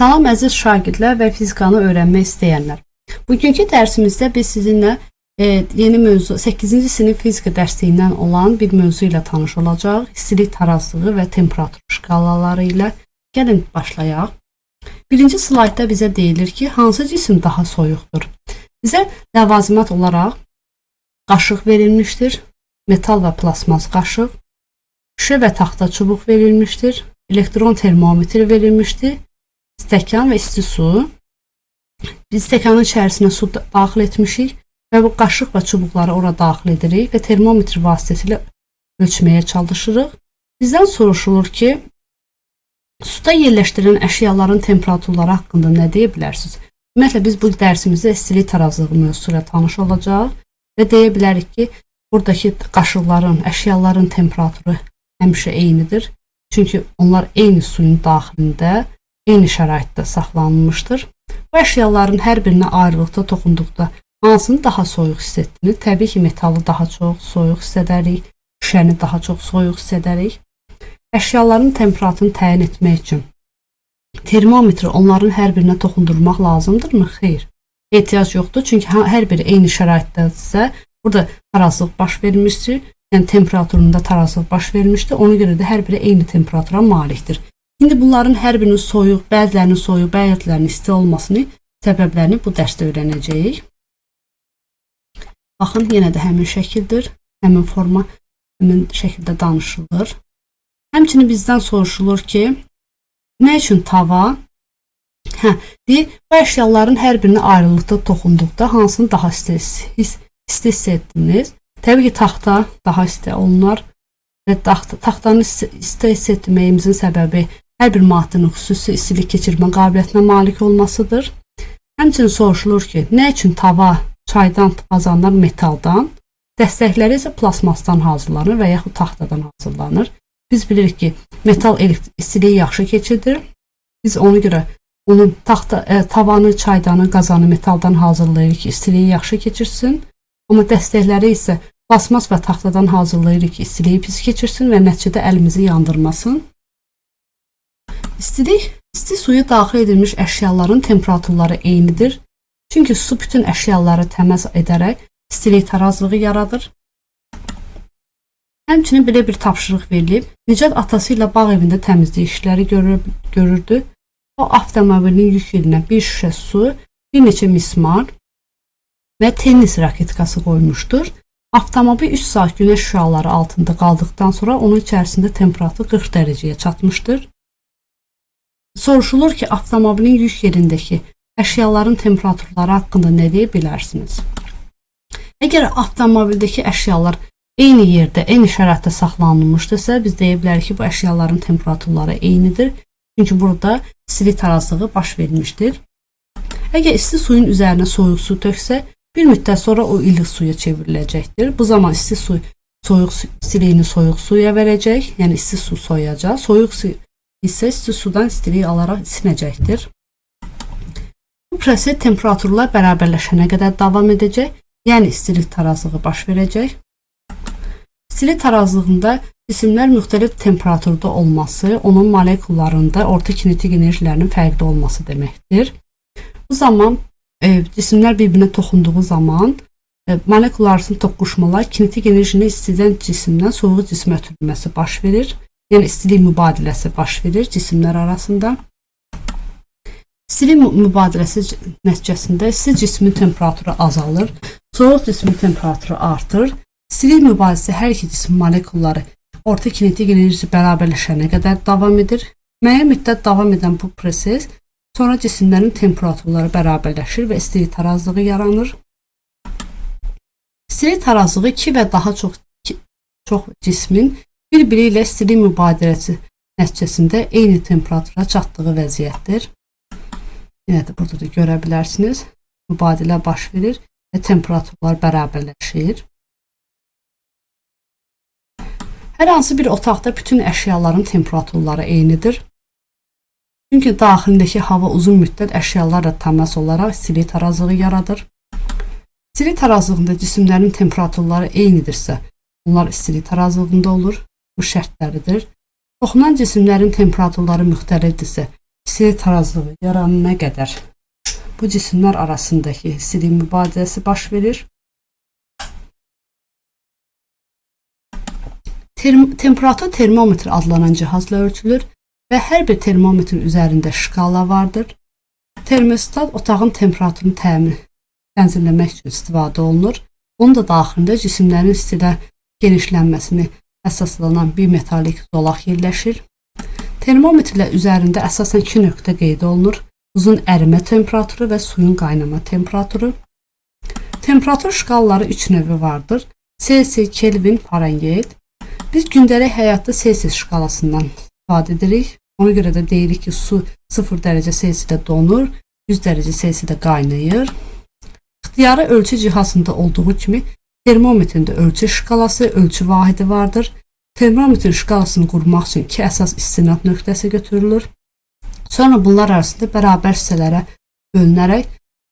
Salam əziz şagirdlər və fizikanı öyrənmək istəyənlər. Bugünkü dərsimizdə biz sizinlə yeni mövzu 8-ci sinif fizika dərsliyindən olan bir mövzu ilə tanış olacağıq. İstilik tarazlığı və temperatur şkalaları ilə. Gəlin başlayaq. Birinci slaydda bizə deyilir ki, hansı cisim daha soyuqdur? Bizə ləvazimat olaraq qaşıq verilmişdir. Metal və plasmas qaşıq. Şüşə və taxta çubuq verilmişdir. Elektron termometr verilmişdir. Stəkan və isti su. Biz stəkanın içərisinə su daxil etmişik və bu qaşıq və çubuqları ora daxil edirik və termometr vasitəsilə ölçməyə çalışırıq. Bizdən soruşulur ki, suda yerləşdirilən əşyaların temperaturları haqqında nə deyə bilərsiniz? Ümumiyyətlə, biz bu dərsimizdə istilik tarazlığı mövzusu ilə tanış olacağıq və deyə bilərik ki, buradakı qaşıqların, əşyaların temperaturu həmişə eynidir. Çünki onlar eyni suyun daxilində, eyni şəraitdə saxlanılmışdır. Bu əşyaların hər birinə ayrılıqda toxunduqda hansını daha soyuq hiss etdiniz? Təbii ki, metalı daha çox soyuq hiss edərik, şüşəni daha çox soyuq hiss edərik. Əşyaların temperaturunu təyin etmək üçün termometri onların hər birinə toxundurmaq lazımdırmı? Xeyr, ehtiyac yoxdur. Çünki hər biri eyni şəraitdədirsə, burada tarazlıq baş vermişdir. Yəni temperaturunda tarazlıq baş vermişdir. Ona görə də hər biri eyni temperatura malikdir. İndi bunların hər birinin soyuq, bəzilərinin soyuq, bəzilərinin isti olmasını, səbəblərini bu dərsdə öyrənəcəyik. Baxın, yenə də həmin şəkildir. Həmin forma, həmin şəkildə danışılır. Həmçinin bizdən soruşulur ki, nə üçün tava? Deyir, bu əşyaların hər birini ayrılıqda toxunduqda hansını daha isti hiss etdiniz? Təbii ki, taxta daha isti olunar və taxtanın isti hiss etməyimizin səbəbi hər bir maddənin xüsusi istilik keçirmə qabiliyyətinə malik olmasıdır. Həmçinin soruşulur ki, nə üçün tava çaydan, qazandan, metaldan, dəstəkləri isə plasmasdan hazırlanır və yaxud taxtadan hazırlanır. Biz bilirik ki, metal istiliyi yaxşı keçirdir. Biz ona görə onun tavanı, çaydanı, qazanı metaldan hazırlayırıq ki, istiliyi yaxşı keçirsin. Amma dəstəkləri isə plasmas və taxtadan hazırlayırıq ki, istiliyi pis keçirsin və nəticədə əlimizi yandırmasın. İsti suya daxil edilmiş əşyaların temperaturları eynidir. Çünki su bütün əşyaları təməz edərək istilik tarazlığı yaradır. Həmçinin belə bir tapşırıq verilib. Nicat atası ilə bağ evində təmizlik işləri görürdü. O avtomobilin yük yerinə bir şüşə su, bir neçə mismar və tennis raketkası qoymuşdur. Avtomobil 3 saat günəş şüaları altında qaldıqdan sonra onun içərisində temperatur 40 dərəcəyə çatmışdır. Soruşulur ki, avtomobilin yük yerindəki əşyaların temperaturları haqqında nə deyə bilərsiniz? Əgər avtomobildəki əşyalar eyni yerdə, eyni şəraitdə saxlanılmışdırsa, biz deyə bilərik ki, bu əşyaların temperaturları eynidir. Çünki burada istilik tarazlığı baş vermişdir. Əgər isti suyun üzərinə soyuq su töksə, bir müddət sonra o ilıq suya çevriləcəkdir. Bu zaman istiliyini soyuq suya verəcək, yəni isti su soyacaq. Soyuq su isə isti sudan istiliyi alaraq isinəcəkdir. Bu proses temperaturlar bərabərləşənə qədər davam edəcək, yəni istilik tarazlığı baş verəcək. İstilik tarazlığında cisimlər müxtəlif temperaturda olması, onun molekullarında orta kinetik enerjilərinin fərqli olması deməkdir. Bu zaman cisimlər bir-birinə toxunduğu zaman molekullar arasında toqquşmalar kinetik enerjini istidən cisimdən soyuq cismə ötürülməsi baş verir. Yəni istilik mübadiləsi baş verir cisimlər arasında. İstilik mübadiləsi nəticəsində isti cismin temperaturu azalır, soyuq cismin temperaturu artır. İstilik mübadiləsində hər iki cisim molekulları orta kinetik enerjisi bərabərləşənə qədər davam edir. Müəyyən müddət davam edən bu proses sonra cisimlərin temperaturları bərabərləşir və istilik tarazlığı yaranır. İstilik tarazlığı 2 və daha çox cismin bir-biri ilə istilik mübadiləsi nəticəsində eyni temperatura çatdığı vəziyyətdir. Yenə də burada da görə bilərsiniz. Mübadilə baş verir və temperaturlar bərabərləşir. Hər hansı bir otaqda bütün əşyaların temperaturları eynidir. Çünki daxilindəki hava uzun müddət əşyalarla təmas olaraq istilik tarazlığı yaradır. İstilik tarazlığında cisimlərin temperaturları eynidirsə, onlar istilik tarazlığında olur. Bu şərtləridir. Toxunan cisimlərin temperaturları müxtəlifdirsə, istilik tarazlığı yaranana qədər bu cisimlər arasındakı istilik mübadilesi baş verir. Temperatur termometr adlanan cihazla ölçülür və hər bir termometrin üzərində şkala vardır. Termostat otağın temperaturunu tənzimləmək üçün istifadə olunur. Onun da daxilində cisimlərin istilə genişlənməsini əsaslanan bir metalik zolaq yerləşir. Termometrlə üzərində əsasən 2 nöqtə qeyd olunur. Buzun ərimə temperaturu və suyun qaynama temperaturu. Temperatur şkalaları 3 növü vardır. Selsi, Kelvin, Fahrenheit. Biz gündəlik həyatda Selsius şkalasından istifadə edirik. Ona görə də deyirik ki, su 0 dərəcə Selsidə donur, 100 dərəcə Selsidə qaynayır. İxtiyari ölçü cihazında olduğu kimi termometrin də ölçü şkalası, ölçü vahidi vardır. Termometrin şkalasını qurmaq üçün 2 əsas istinad nöqtəsi götürülür. Sonra bunlar arasında bərabər hissələrə bölünərək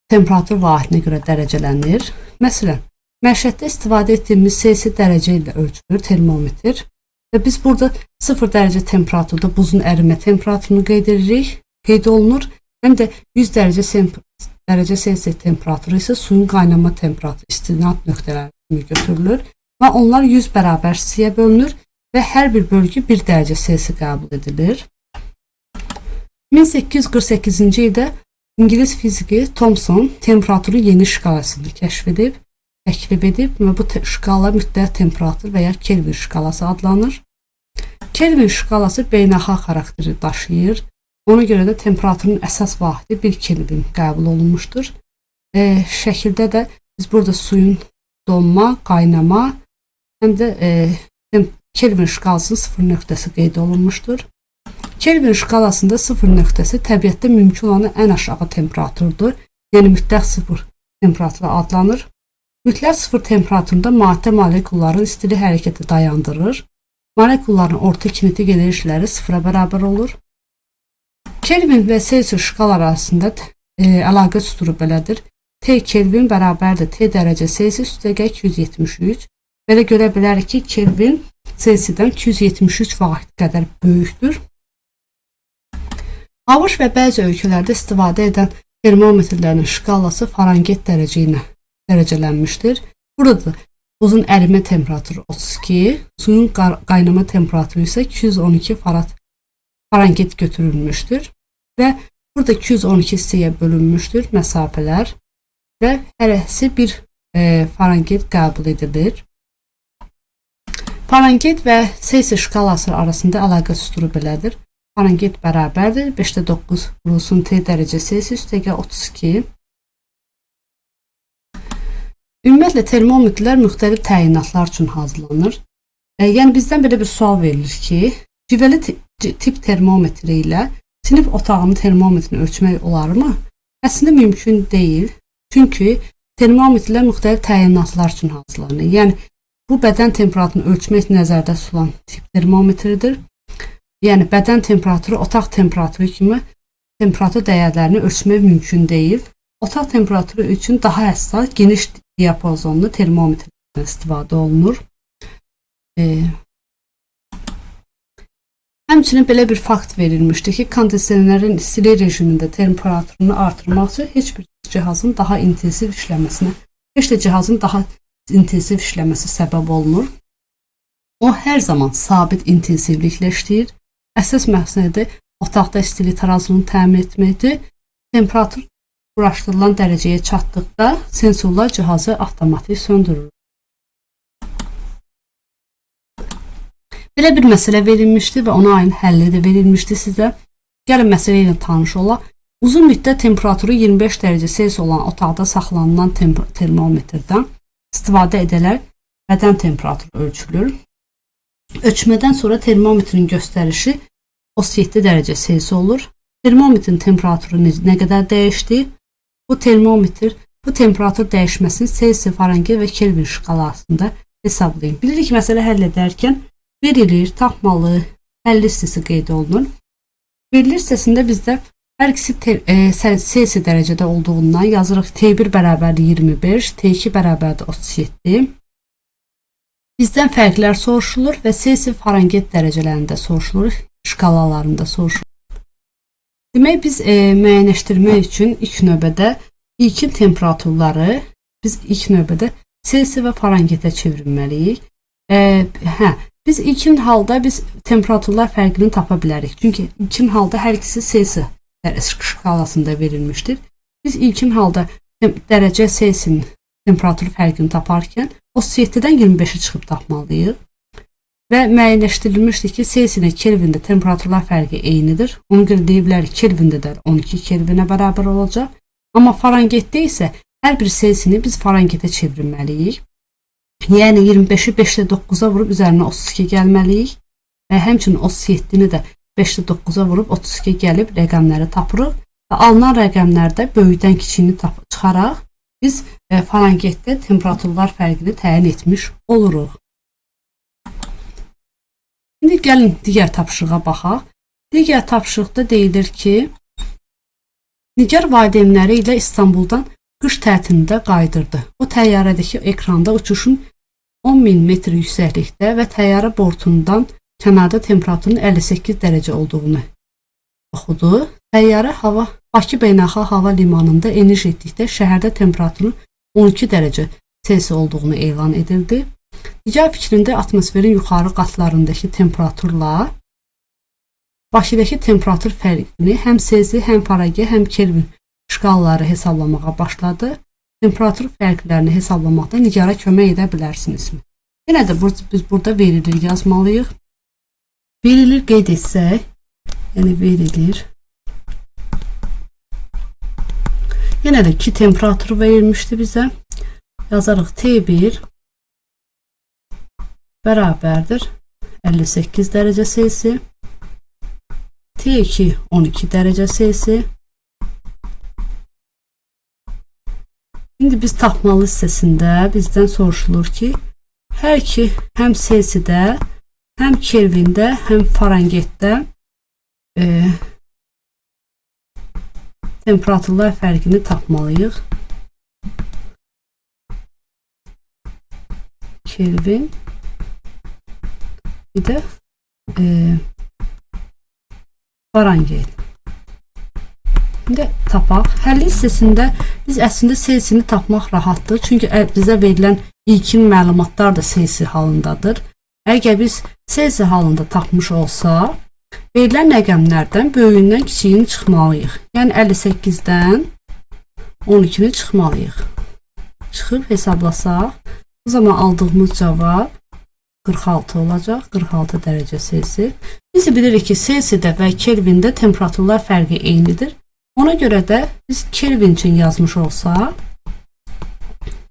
temperatur vahidinə görə dərəcələnir. Məsələn, məişətdə istifadə etdiyimiz Selsi dərəcə ilə ölçülür termometr və biz burada 0 dərəcə temperaturda buzun ərimə temperaturunu qeyd olunur. Həm də 100 dərəcə Selsi temperaturu isə suyun qaynama temperaturu istinad nöqtələri kimi götürülür və onlar 100 bərabər hissəyə bölünür və hər bir bölgü 1 dərəcə Selsi qəbul edilir. 1848-ci ildə İngilis fiziki Thomson temperaturu yeni şkalasını təklif edib və bu şkala mütləq temperatur və ya Kelvin şkalası adlanır. Kelvin şkalası beynəlxalq xarakteri daşıyır. Ona görə də temperaturun əsas vahidi 1 Kelvin qəbul olunmuşdur. Şəkildə də biz burada suyun donma, qaynama, həm də Kelvin şkalasının 0 nöqtəsi qeyd olunmuşdur. Kelvin şkalasında 0 nöqtəsi təbiətdə mümkün olan ən aşağı temperaturdur. Yəni mütləq 0 temperaturu adlanır. Mütləq 0 temperaturunda maddə molekulların istilik hərəkəti dayandırır. Molekulların orta kinetik enerjiləri 0-a bərabər olur. Kelvin və Selsius şkala arasında əlaqə süturu belədir. T Kelvin bərabərdir T dərəcə Selsius üstəgə 273. Belə görə bilərik ki, Kelvin Selsidən 273 vahid qədər böyükdür. ABŞ və bəzi ölkələrdə istifadə edən termometrlərin şkalası Fahrenheit dərəcə ilə dərəcələnmişdir. Burada buzun ərimə temperaturu 32, suyun qaynama temperaturu isə 212 Fahrenheit götürülmüşdür və burada 212 hissəyə bölünmüşdür məsafələr və hərəsi bir Fahrenheit qəbul edilir. Fahrenheit və Selsius şkalası arasında əlaqə süturu belədir. Fahrenheit bərabərdir 5,9 vurulsun T dərəcə Selsius üstəgə 32. Ümumiyyətlə termometrlər müxtəlif təyinatlar üçün hazırlanır. Yəni bizdən belə bir sual verilir ki, civəli tip termometri ilə sinif otağının termometrini ölçmək olarmı? Əslində mümkün deyil. Çünki termometrlər müxtəlif təyinatlar üçün hazırlanır. Yəni bu bədən temperaturunu ölçmək nəzərdə tutulan tip termometridir. Yəni bədən temperaturu otaq temperaturu kimi temperatur dəyərlərini ölçmək mümkün deyil. Otaq temperaturu üçün daha həssas, geniş diapazonlu termometrlərdən istifadə olunur. Həmçinin belə bir fakt verilmişdir ki, kondisionerin istilik rejimində temperaturunu artırmaq üçün heç də cihazın daha intensiv işləməsi səbəb olunur. O hər zaman sabit intensivliklə işləyir. Əsas məqsədi otaqda istilik tarazlığını təmin etməkdir. Temperatur quraşdırılan dərəcəyə çatdıqda sensorlar cihazı avtomatik söndürür. Belə bir məsələ verilmişdi və ona aid həlli də verilmişdi sizə. Gəlin məsələ ilə tanış olaq. Uzun müddət temperaturu 25 dərəcə Selsius olan otaqda saxlanılan termometrdən istifadə edilərək bədən temperaturu ölçülür. Ölçmədən sonra termometrin göstərişi 37 dərəcə Selsius olur. Termometrin temperaturu nə qədər dəyişdi? Bu temperatur dəyişməsini Selsius, Fahrenheit və Kelvin şkalasında hesablayın. Bilirik məsələ həll edərkən verilir, tapmalı, həll listəsi qeyd olunur. Verilir listəsində bizdə hər ikisi Selsius dərəcədə olduğundan yazırıq T1 bərabərdir 25, T2 bərabərdir 37. Bizdən fərqlər soruşulur və Selsius, Fahrenheit dərəcələrində soruşulur, şkalalarında soruşulur. Demək biz müəyyənləşdirmək üçün ilk növbədə ilkin temperaturları biz ilk növbədə Selsi və Farenheitə çevirməliyik. Biz ilkin halda biz temperaturlar fərqini tapa bilərik. Çünki ilkin halda hər ikisi Selsi skalasında verilmişdir. Biz ilkin halda dərəcə Selsinin temperatur fərqini taparkən 37-dən 25-i çıxıb tapmalıyıq. Və müəyyənləşdirilmişdir ki, Selsilə Kelvində temperaturlar fərqi eynidir. Ona görə deyə bilərik Kelvində də 12 Kelvinə bərabər olacaq. Amma Farenheitdə isə hər bir Selsini biz Farenheitə çevirməliyik. Yəni 25-i 5-də 9-a vurub üzərinə 32 gəlməliyik və həmçinin 37-ni də 5-də 9-a vurub 32 gəlib rəqəmləri tapırıq və alınan rəqəmlərdə böyükdən kiçiyini çıxaraq biz Farenheitdə temperaturlar fərqini təyin etmiş oluruq. İndi gəlin digər tapşırığa baxaq. Digər tapşırıqda deyilir ki, Nigar valideynləri ilə İstanbuldan qış tətilində qayıdırdı. O təyyarədəki ekranda uçuşun 10.000 metr yüksəklikdə və təyyarə bortundan kənarda temperaturun 58 dərəcə olduğunu oxudu. Təyyarə Bakı Beynəlxalq Hava Limanında eniş etdikdə şəhərdə temperaturun 12 dərəcə Selsi olduğunu elan edildi. Nigar fikrində atmosferin yuxarı qatlarındakı temperaturla Bakıdakı temperatur fərqini həm Selsi, həm Farenheit, həm Kelvin şkalaları hesablamağa başladı. Temperatur fərqlərini hesablamaqda Nigara kömək edə bilərsinizmi? Yenə də biz burada verilir yazmalıyıq. Verilir qeyd etsək, yəni verilir. Yenə də 2 temperatur verilmişdi bizə. Yazarıq T1 bərabərdir 58 dərəcə Selsi, T2 12 dərəcə Selsi. İndi biz tapmalı hissəsində bizdən soruşulur ki, hər iki həm Selsidə, həm Kelvində, həm Farenheitdə temperaturlar fərqini tapmalıyıq. Kelvin bir də Farenheit. İndi tapaq. Həlli hissəsində biz əslində Selsini tapmaq rahatdır. Çünki bizə verilən ilkin məlumatlar da Selsi halındadır. Əgər biz Selsi halında tapmış olsa, verilən rəqəmlərdən böyüyündən kiçiyini çıxmalıyıq. Yəni 58-dən 12-ni çıxmalıyıq. Çıxıb hesablasaq, o zaman aldığımız cavab 46 olacaq. 46 dərəcə Selsi. Biz bilirik ki, Selsidə və Kelvində temperaturlar fərqi eynidir. Ona görə də biz Kelvin üçün yazmış olsa,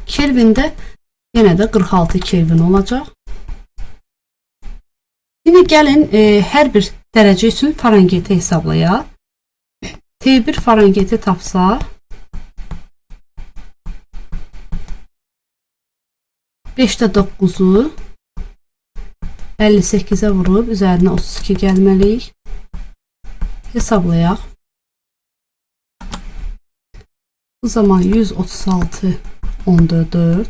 Kelvində yenə də 46 Kelvin olacaq. İndi gəlin hər bir dərəcə üçün Farenheit'i hesablayaq. T1 Farenheit'i tapsaq, 5-də 9-u 58-ə vurub üzərinə 32 gəlməliyik. Hesablayaq. Bu zaman 136.4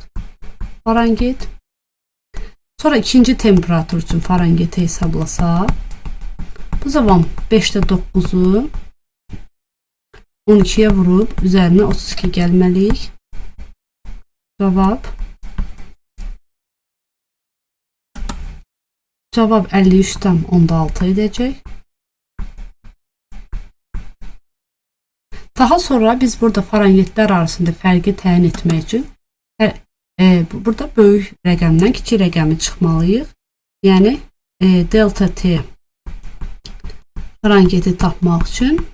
Farenheit. Sonra ikinci temperatur üçün Farenheit'i hesablasaq, bu zaman 5-də 9-u 12-yə vurub üzərinə 32 gəlməliyik. Cavab 53.6 edəcək. Daha sonra biz burada Farenheitlər arasında fərqi təyin etmək üçün burada böyük rəqəmdən kiçik rəqəmi çıxmalıyıq. Yəni delta T Farenheit'i tapmaq üçün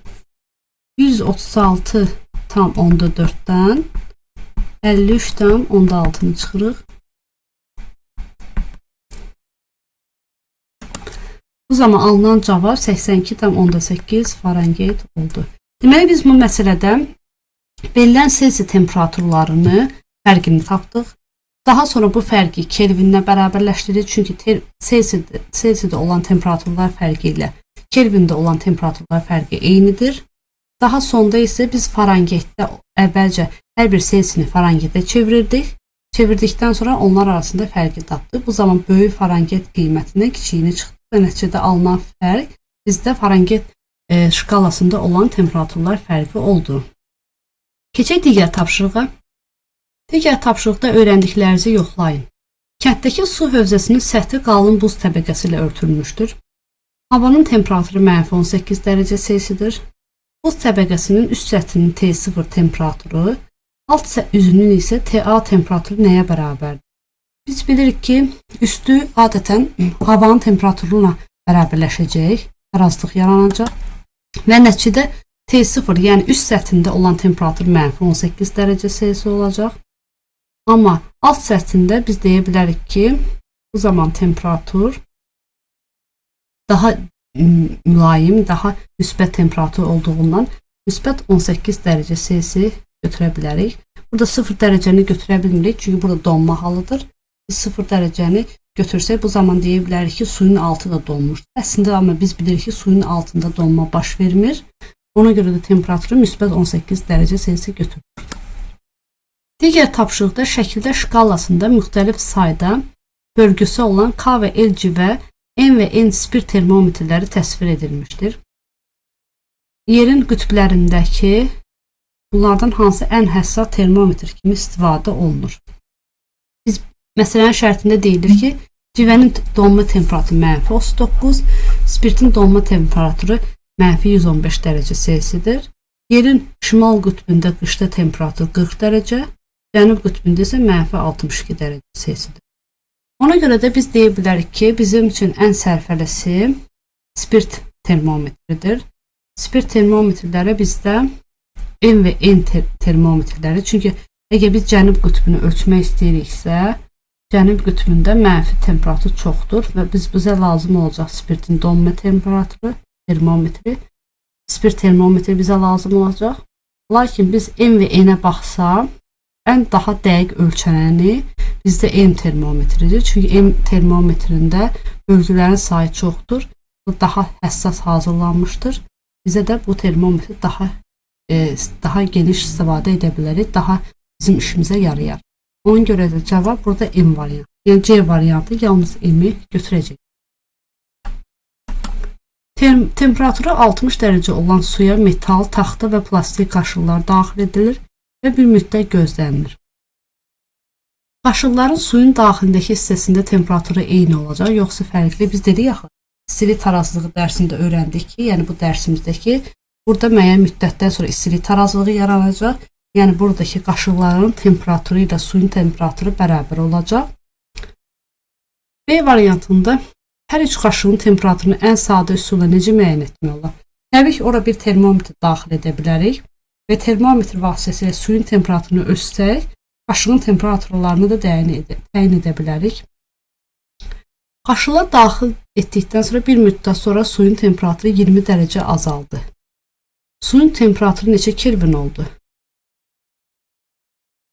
136.4-dən 53.6-nı çıxırıq. Bu zaman alınan cavab 82.8 Farenheit oldu. Deməli biz bu məsələdə verilən Selsi temperaturlarını fərqini tapdıq. Daha sonra bu fərqi Kelvinlə bərabərləşdiririk. Çünki Selsidə olan temperaturlar fərqi ilə Kelvində olan temperaturlar fərqi eynidir. Daha sonda isə biz Farenheitdə əvvəlcə hər bir Selsini Farenheitə çevirirdik. Çevirdikdən sonra onlar arasında fərqi tapdıq. Bu zaman böyük Farenheit qiymətindən kiçiyini çıxdı və nəticədə alınan fərq bizdə Farenheit şkalasında olan temperaturlar fərqi oldu. Keçək digər tapşırığa. Digər tapşırıqda öyrəndiklərinizi yoxlayın. Kənddəki su hövzəsinin səthi qalın buz təbəqəsi ilə örtülmüşdür. Havanın temperaturu -18 dərəcə Selsidir. Buz təbəqəsinin üst səthinin T0 temperaturu, alt üzünün isə TA temperaturu nəyə bərabərdir? Biz bilirik ki, üstü adətən havanın temperaturuna bərabərləşəcək, tarazlıq yaranacaq və nəticədə T0, yəni üst səthində olan temperatur -18 dərəcə Selsi olacaq. Amma alt səthində biz deyə bilərik ki, bu zaman temperatur daha mülayim, daha müsbət temperatur olduğundan müsbət 18 dərəcə Selsi götürə bilərik. Burada 0 dərəcəni götürə bilmirik, çünki burada donma halıdır. Biz 0 dərəcəni götürsək, bu zaman deyə bilərik ki, suyun altı da donmuşdur. Əslində, amma biz bilirik ki, suyun altında donma baş vermir. Ona görə də temperaturu müsbət 18 dərəcə Selsi götürür. Digər tapşırıqda şəkildə şkalasında müxtəlif sayda bölgüsü olan K və L civə, N və N spirt termometrləri təsvir edilmişdir. Yerin qütblərindəki bunlardan hansı ən həssas termometr kimi istifadə olunur? Biz məsələnin şərtində deyilir ki, civənin donma temperaturu -39, spirtin donma temperaturu -115 dərəcə Selsidir. Yerin şimal qütbündə qışda temperatur 40 dərəcə, cənub qütbündə isə -62 dərəcə Selsidir. Ona görə də biz deyə bilərik ki, bizim üçün ən sərfəlisi spirt termometridir. Spirt termometrləri bizdə N və N termometrləri. Çünki əgər biz cənub qütbünü ölçmək istəyiriksə, cənub qütbündə mənfi temperatur çoxdur və bizə lazım olacaq spirtin donma temperaturu, termometri. Spirt termometri bizə lazım olacaq. Lakin biz N və N-ə baxsaq, ən daha dəqiq ölçənəni bizdə M termometridir. Çünki M termometrində bölgələrin sayı çoxdur. Bu daha həssas hazırlanmışdır. Bizə də bu termometri daha geniş istifadə edə bilərik. Daha bizim işimizə yarayar. Ona görə də cavab burada M variantı. Yəni C variantı yalnız M-i götürəcək. Temperaturu 60 dərəcə olan suya metal, taxta və plastik qaşıqlar daxil edilir və bir müddət gözlənilir. Qaşıqların suyun daxilindəki hissəsində temperaturu eyni olacaq, yoxsa fərqli? Biz dedik axı, istilik tarazlığı dərsində öyrəndik ki, yəni bu dərsimizdəki burada müəyyən müddətdən sonra istilik tarazlığı yaranacaq. Yəni buradakı qaşıqların temperaturu ilə suyun temperaturu bərabər olacaq. B variantında hər üç qaşığın temperaturunu ən sadə üsulla necə müəyyən etmək olar? Təbii ki, ora bir termometr daxil edə bilərik və termometr vasitəsilə suyun temperaturunu ölçsək, qaşığın temperaturlarını da təyin edə bilərik. Qaşıqlar daxil etdikdən sonra bir müddət sonra suyun temperaturu 20 dərəcə azaldı. Suyun temperaturu neçə Kelvin oldu?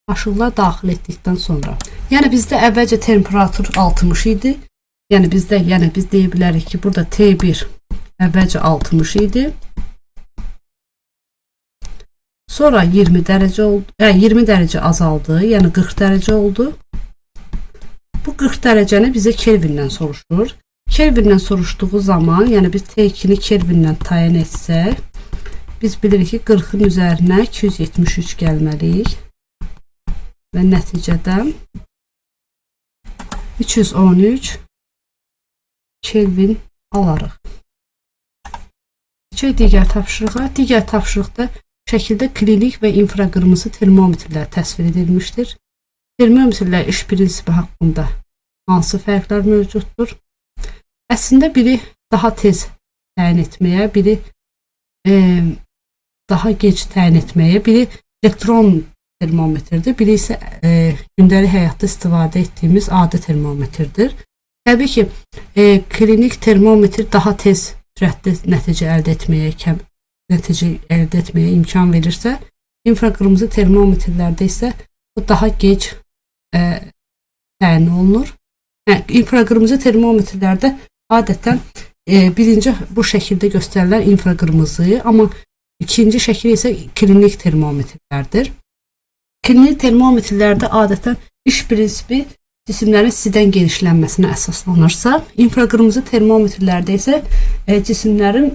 Qaşıqlar daxil etdikdən sonra. Yəni bizdə əvvəlcə temperatur 60 idi. Yəni biz deyə bilərik ki, burada T1 əvvəlcə 60 idi. Sonra 20 dərəcə azaldı, yəni 40 dərəcə oldu. Bu 40 dərəcəni bizə Kelvindən soruşur. Kelvindən soruşduğu zaman, yəni biz T2-ni Kelvindən təyin etsək, biz bilirik ki, 40-ın üzərinə 273 gəlməliyik və nəticədə 313 Kelvin alarıq. Digər tapşırığa. Digər tapşırıqda şəkildə klinik və infraqırmızı termometrlər təsvir edilmişdir. Termometrlər iş prinsipi haqqında hansı fərqlər mövcuddur? Əslində biri daha tez təyin etməyə, biri daha gec təyin etməyə, biri elektron termometrdir, biri isə gündəlik həyatda istifadə etdiyimiz adi termometrdir. Təbii ki, klinik termometr daha tez sürətli nəticə əldə etməyə imkan verirsə, infraqırmızı termometrlərdə isə bu daha gec təyin olunur. İnfraqırmızı termometrlərdə adətən birinci bu şəkildə göstərilən infraqırmızı, amma ikinci şəkil isə klinik termometrlərdir. Klinik termometrlərdə adətən iş prinsipi cisimlərin istidən genişlənməsinə əsaslanırsa, infraqırmızı termometrlərdə isə cisimlərin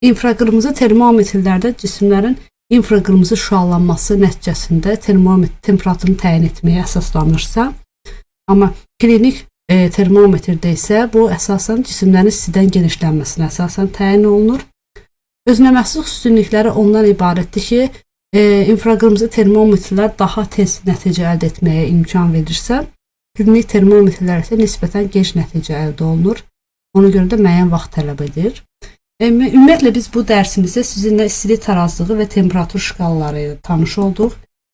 infraqırmızı termometrlərdə cisimlərin infraqırmızı şüalanması nəticəsində temperaturunu təyin etməyə əsaslanırsa, amma klinik termometrdə isə bu əsasən cisimlərin istidən genişlənməsinə əsasən təyin olunur. Özünəməxsus üstünlükləri ondan ibarətdir ki, infraqırmızı termometrlər daha tez nəticə əldə etməyə imkan verirsə, klinik termometrlər isə nisbətən gec nəticə əldə olunur. Ona görə də müəyyən vaxt tələb edir. Ümumiyyətlə biz bu dərsimizdə sizinlə istilik tarazlığı və temperatur şkalaları ilə tanış olduq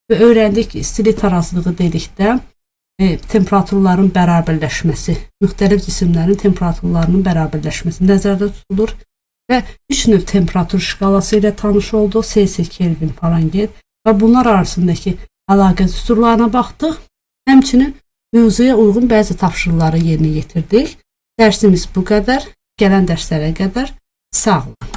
və öyrəndik ki, istilik tarazlığı dedikdə temperaturların bərabərləşməsi, müxtəlif cisimlərin temperaturlarının bərabərləşməsi nəzərdə tutulur və 3 növ temperatur şkalası ilə tanış olduq, Selsi, Kelvin, Farenheit və bunlar arasındakı əlaqə düsturlarına baxdıq. Həmçinin mövzuya uyğun bəzi tapşırıqları yerinə yetirdik. Dərsimiz bu qədər. Gələn dərslərə qədər sağ olun.